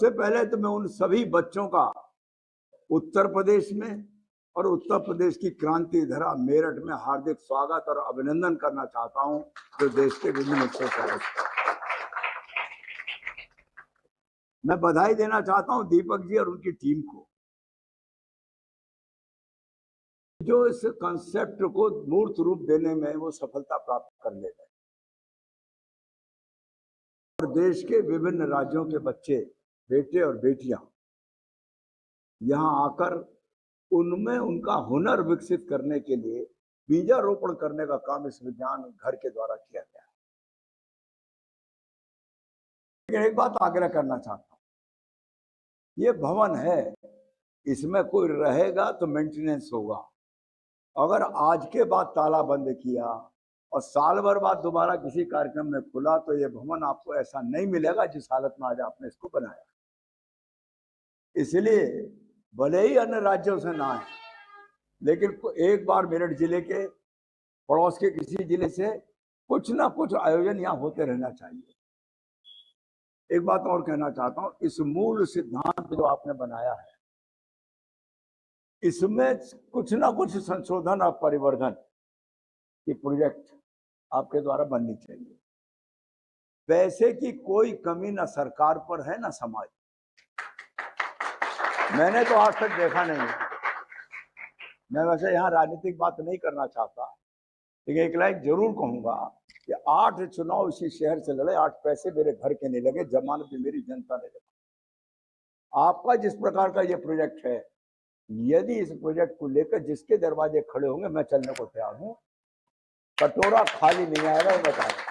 सबसे पहले तो मैं उन सभी बच्चों का उत्तर प्रदेश में और उत्तर प्रदेश की क्रांति धरा मेरठ में हार्दिक स्वागत और अभिनंदन करना चाहता हूं, जो देश के विभिन्न हिस्सों से आए। मैं बधाई देना चाहता हूं दीपक जी और उनकी टीम को, जो इस कंसेप्ट को मूर्त रूप देने में वो सफलता प्राप्त कर ले गए और देश के विभिन्न राज्यों के बच्चे, बेटे और बेटियां यहां आकर उनमें उनका हुनर विकसित करने के लिए बीजारोपण करने का काम इस विज्ञान घर के द्वारा किया गया है। लेकिन एक बात आग्रह करना चाहता हूं, ये भवन है, इसमें कोई रहेगा तो मेंटेनेंस होगा। अगर आज के बाद ताला बंद किया और साल भर बाद दोबारा किसी कार्यक्रम में खुला तो ये भवन आपको ऐसा नहीं मिलेगा जिस हालत में आज आपने इसको बनाया। इसलिए भले ही अन्य राज्यों से ना आए, लेकिन एक बार मेरठ जिले के पड़ोस के किसी जिले से कुछ ना कुछ आयोजन यहाँ होते रहना चाहिए। एक बात और कहना चाहता हूँ, इस मूल सिद्धांत जो आपने बनाया है, इसमें कुछ ना कुछ संशोधन और परिवर्धन की प्रोजेक्ट आपके द्वारा बननी चाहिए। पैसे की कोई कमी ना सरकार पर है ना समाज। मैंने तो आज तक देखा नहीं है, मैं वैसे यहाँ राजनीतिक बात नहीं करना चाहता, लेकिन एक लाइन जरूर कहूंगा कि 8 चुनाव इसी शहर से लड़े, 8 पैसे मेरे घर के नहीं लगे, जमानत भी मेरी जनता ने लगा। आपका जिस प्रकार का ये प्रोजेक्ट है, यदि इस प्रोजेक्ट को लेकर जिसके दरवाजे खड़े होंगे मैं चलने को तैयार हूं। कटोरा खाली नहीं आएगा, ये बता रहा।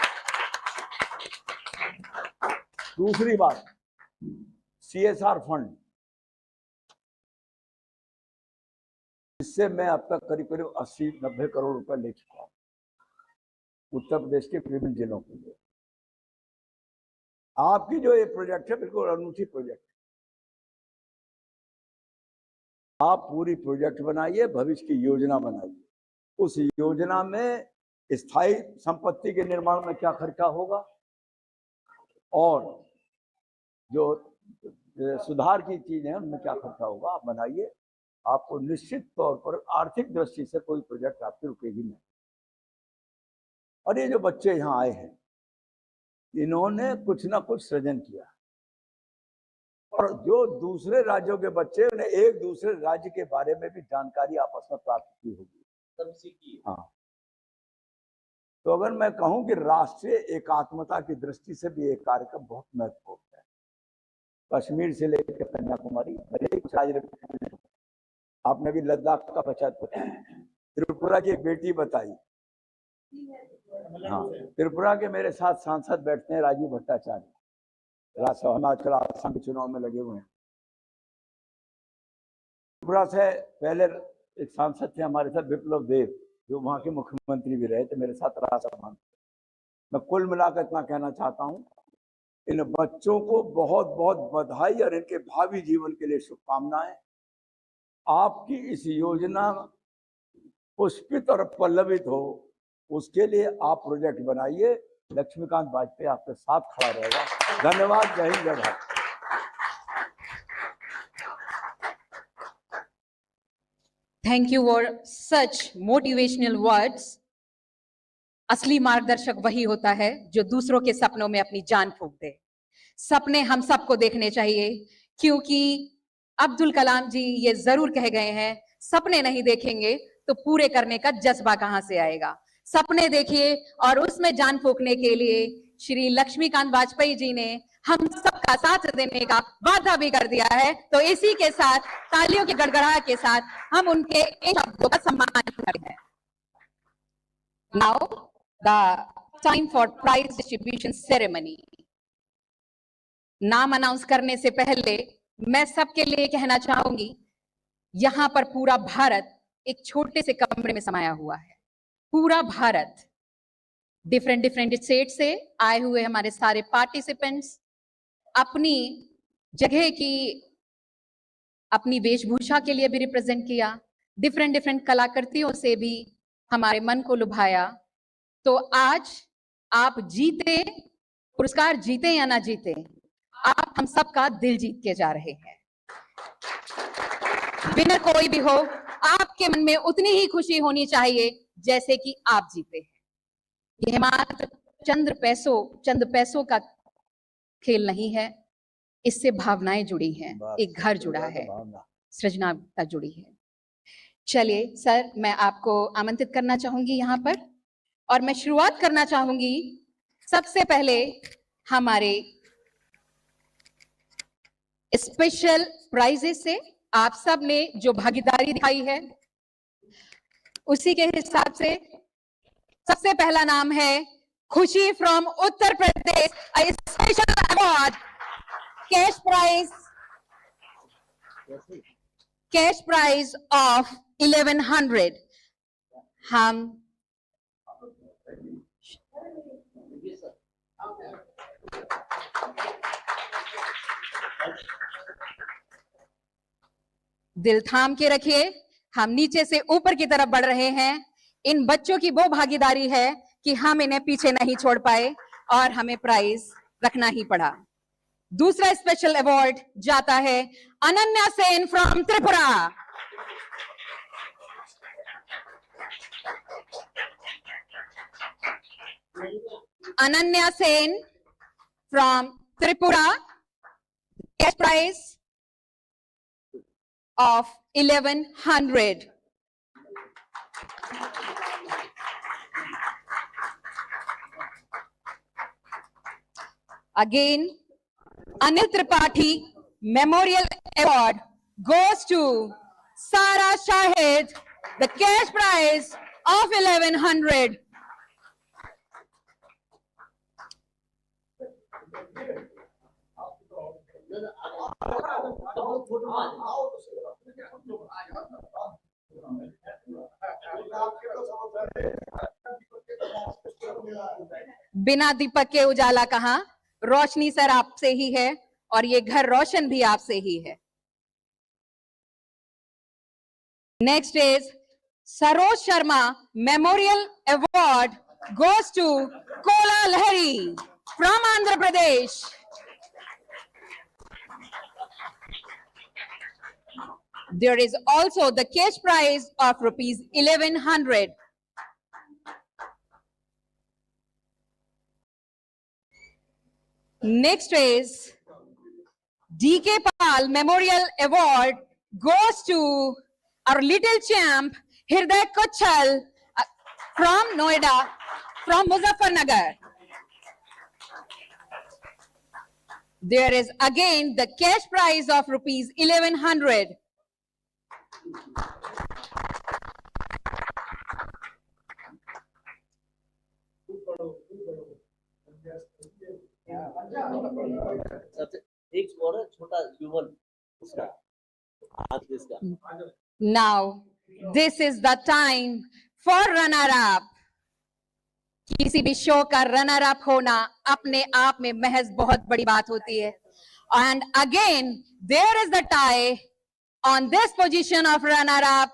दूसरी बात, CSR फंड, इससे मैं अब तक करीब करीब 80-90 करोड़ रुपए ले चुका हूं उत्तर प्रदेश के विभिन्न जिलों के लिए। आपकी जो ये प्रोजेक्ट है बिल्कुल अनूठी प्रोजेक्ट है। आप पूरी प्रोजेक्ट बनाइए, भविष्य की योजना बनाइए। उस योजना में स्थायी संपत्ति के निर्माण में क्या खर्चा होगा और जो सुधार की चीजें हैं उनमें क्या खर्चा होगा, आप बनाइए। आपको निश्चित तौर पर आर्थिक दृष्टि से कोई प्रोजेक्ट आपकी रुकेगी नहीं। और ये जो बच्चे यहाँ आए हैं, इन्होंने कुछ ना कुछ सृजन किया, और जो दूसरे राज्यों के बच्चे, उन्हें एक दूसरे राज्य के बारे में भी जानकारी आपस में प्राप्त की होगी। हाँ, तो अगर मैं कहूं कि राष्ट्रीय एकात्मता की दृष्टि से भी एक कार्यक्रम बहुत महत्वपूर्ण है। कश्मीर से लेकर कन्याकुमारी, आपने भी लद्दाख का पश्चात बताया, त्रिपुरा की एक बेटी बताई। हाँ, त्रिपुरा के मेरे साथ सांसद बैठते हैं, राजीव भट्टाचार्य, राज्यसभा आजकल आसाम के चुनाव में लगे हुए हैं। त्रिपुरा से पहले एक सांसद थे हमारे साथ, विप्लव देव, जो वहां के मुख्यमंत्री भी रहे थे, मेरे साथ राज्यसभा में। मैं कुल मिलाकर इतना कहना चाहता हूं, इन बच्चों को बहुत बहुत बधाई और इनके भावी जीवन के लिए शुभकामनाएं। आपकी इस योजना पुष्पित और पल्लवित हो, उसके लिए आप प्रोजेक्ट बनाइए। लक्ष्मीकांत वाजपेयी आपके साथ खड़ा रहेगा। धन्यवाद। जय हिंद, जय Bharat. Thank you for such motivational words. असली मार्गदर्शक वही होता है जो दूसरों के सपनों में अपनी जान फूंक दे। सपने हम सबको देखने चाहिए, क्योंकि अब्दुल कलाम जी ये जरूर कह गए हैं, सपने नहीं देखेंगे तो पूरे करने का जज्बा कहां से आएगा। सपने देखिए, और उसमें जान फूंकने के लिए श्री लक्ष्मीकांत वाजपेयी जी ने हम सबका साथ देने का वादा भी कर दिया है। तो इसी के साथ तालियों के गड़गड़ाहट के साथ हम उनके इन शब्दों का सम्मान करते हैं। Now the time for prize distribution ceremony. नाम अनाउंस करने से पहले मैं सबके लिए कहना चाहूंगी, यहां पर पूरा भारत एक छोटे से कमरे में समाया हुआ है। पूरा भारत, डिफरेंट डिफरेंट स्टेट से आए हुए हमारे सारे पार्टिसिपेंट्स अपनी जगह की, अपनी वेशभूषा के लिए भी रिप्रेजेंट किया, डिफरेंट डिफरेंट कलाकृतियों से भी हमारे मन को लुभाया। तो आज आप जीते, पुरस्कार जीते या ना जीते, आप हम सबका दिल जीत के जा रहे हैं। विनर कोई भी हो, आपके मन में उतनी ही खुशी होनी चाहिए जैसे कि आप जीते हैं। यह मात्र चंद पैसों का खेल नहीं है, इससे भावनाएं जुड़ी हैं, एक घर जुड़ा है, सृजनात्मकता जुड़ी है। चलिए सर, मैं आपको आमंत्रित करना चाहूंगी यहां पर, और मैं शुरुआत करना चाहूंगी सबसे पहले हमारे स्पेशल प्राइजेस से। आप सब ने जो भागीदारी दिखाई है उसी के हिसाब से सबसे पहला नाम है Khushi from Uttar Pradesh, special award, cash prize of 1100। हम दिल थाम के रखिए, हम नीचे से ऊपर की तरफ बढ़ रहे हैं। इन बच्चों की वो भागीदारी है कि हम इन्हें पीछे नहीं छोड़ पाए और हमें प्राइज रखना ही पड़ा। दूसरा स्पेशल अवार्ड जाता है Ananya Sen from Tripura. Ananya Sen from Tripura, cash prize of 1100. Again, Anil Tripathi Memorial Award goes to Sara Shahid, the cash prize of 1100. बिना दीपक के उजाला कहां, रोशनी सर आपसे ही है और ये घर रोशन भी आपसे ही है। Next is Saroj Sharma memorial award goes to Kola Lahari from Andhra Pradesh. There is also the cash prize of rupees 1100. Next is D.K. Pal Memorial Award goes to our little champ Hirday Kochal from Noida, from Muzaffarnagar. There is again the cash prize of rupees 1100. एक छोटा human उसका हाथ इसका। Now this is the time for runner up. किसी भी show का runner up होना अपने आप में महज बहुत बड़ी बात होती है। And again there is the tie on this position of runner up.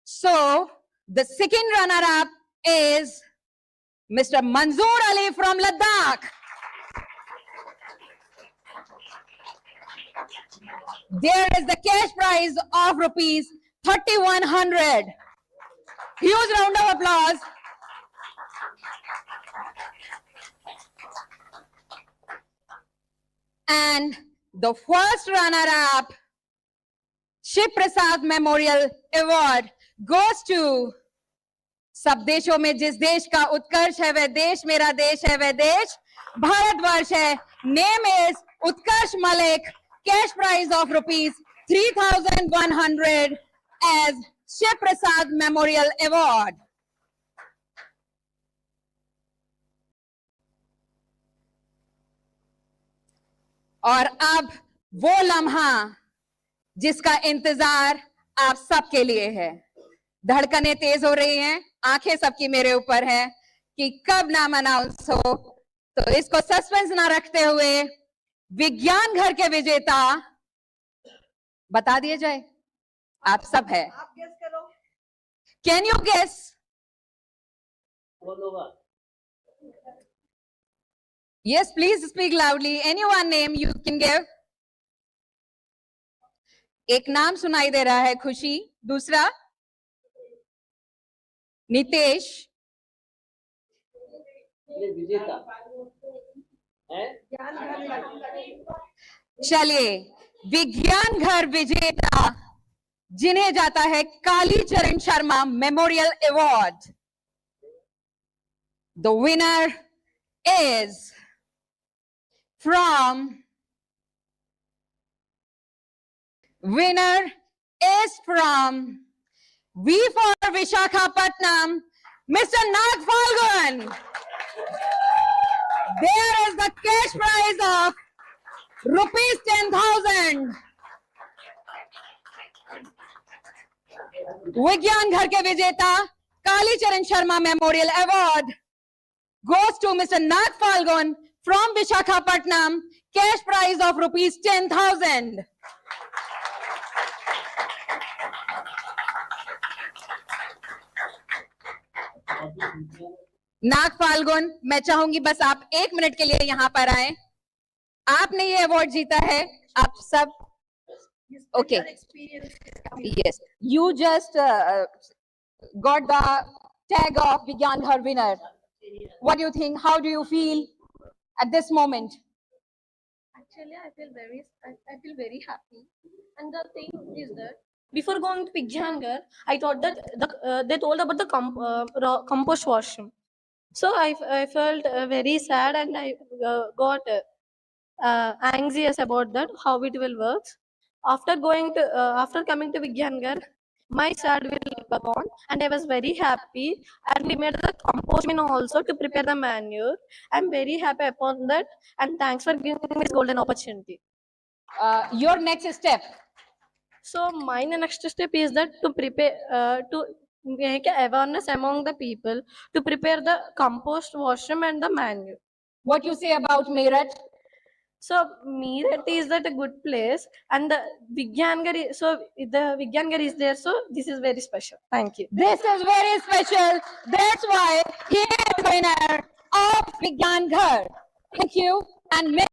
So the second runner up is Mr. Manzoor Ali from Ladakh. There is the cash prize of rupees 3100. Huge round of applause. And the first runner up Shiv Prasad memorial award goes to, सब देशों में जिस देश का उत्कर्ष है वह देश, मेरा देश है वह देश भारतवर्ष है। Name is Utkarsh Malik, cash prize of rupees 3100 as Shiv Prasad memorial award. और अब वो लम्हा जिसका इंतजार आप सबके लिए है। धड़कनें तेज हो रही हैं, आंखें सबकी मेरे ऊपर है कि कब नाम अनाउंस हो। तो इसको सस्पेंस ना रखते हुए विज्ञान घर के विजेता बता दिए जाए। आप सब है, आप गेस करो। Can you guess? Yes, please speak loudly. Any one name you can give. एक नाम सुनाई दे रहा है, खुशी. दूसरा नितेश. ये विजेता है। चलिए, विज्ञान घर विजेता जिन्हें जाता है Kalicharan Sharma memorial award. The winner is from V for Visakhapatnam, Mr. Nag Falgun. There is the cash prize of rupees 10,000. विज्ञान घर के विजेता Kalicharan Sharma memorial award goes to Mr. Nag Falgun from Visakhapatnam. Cash prize of rupees 10,000. नाग फाल्गुन, मैं चाहूंगी बस आप 1 minute के लिए यहाँ पर आए. आपने ये अवार्ड जीता है. आप सब okay. Yes, you just got the tag of Vigyan Ghar winner. What do you think? How do you feel at this moment? Actually, I feel very happy. And the thing is that before going to Pigjangar, I thought that they told about the compost washroom. So I felt very sad, and I got anxious about that, how it will work. After coming to Pigjangar, my sad will gone, and I was very happy. And we made the compost bin also to prepare the manure. I'm very happy upon that, and thanks for giving me this golden opportunity. Your next step. So my next step is that to prepare to make awareness among the people to prepare the compost washroom and the manure. What you say about Meerut? So Meerut is that a good place, and the Vigyangar is there. So this is very special. Thank you. This is very special. That's why he is winner of Vigyan Ghar. Thank you. And